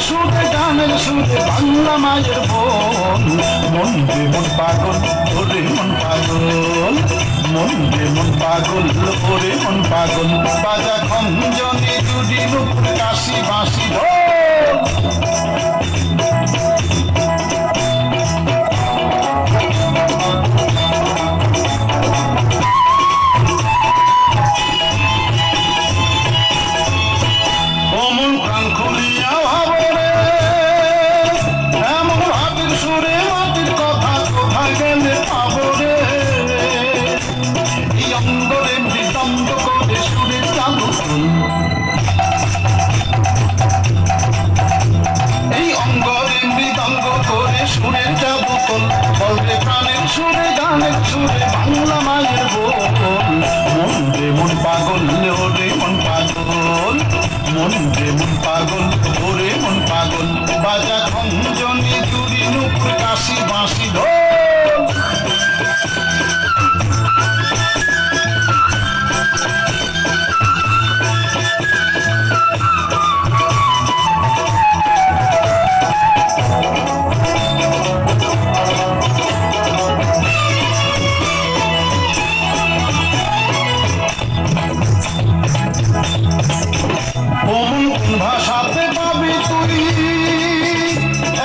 সুরে গানের সুরে বাংলা মায়ের বোন। মন রে মন পাগল ওরে মন পাগল, মন রে মন পাগল ওরে মন পাগল। বাজা খঞ্জনি দুটি নুপুর কাশি বাঁশি ঢোল। অমন প্রাণ খুলিয়া ভাবরে, এমন ভাবের সুরে মাটির কথা কোথায় গেলে পাবরে। এই অঙ্গরে মৃদঙ্গ করে সুরে চালু ফুল, এই অঙ্গরে মৃদঙ্গ করে সুরের জাদু ফুল। বলরে প্রাণের সুরে গানের সুরে বাংলা মায়ের বোন। মন রে মন পাগল ওরে মন পাগল, মন রে মন পাগল ওরে মন পাগল। বাজা খঞ্জনি দুরি নুপুর কাশি বাঁশি ঢোল। ভাষাতে পাবি তুই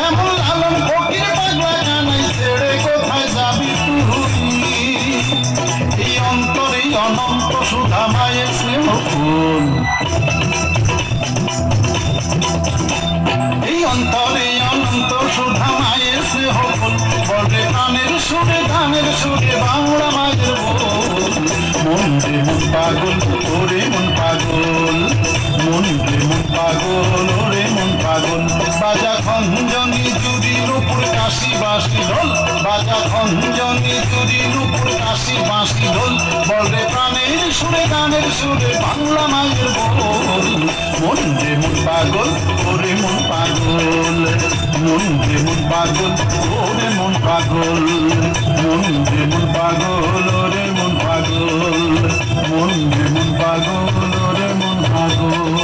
এমন লালন ফকির পাগলা জানাই ছেড়ে কোথায় যাবি তুই। এই অন্তরে অনন্ত সুধা মায়ের স্নেহ ফুল, এই অন্তরে অনন্ত সুধা মায়ের স্নেহ ফুল। বলে প্রাণের সুরে গানের সুরে বাংলা মায়ের বোন। মন রে মন পাগল ওরে মন পাগল, মন রে মন পাগল ওরে মন পাগল। বাজা খঞ্জনি জুরি নুপুর কাশি বাঁশি ঢোল, বাজা খঞ্জনি জুরি নুপুর কাশি বাঁশি ঢোল। বলে প্রাণের সুরে গানের সুরে বাংলা মায়ের বোন। মন রে মন পাগল ওরে মন পাগল, মন রে মন পাগল ওরে মন পাগল, মন রে মন পাগল ওরে মন পাগল, মন রে মন পাগল ওরে মন পাগল।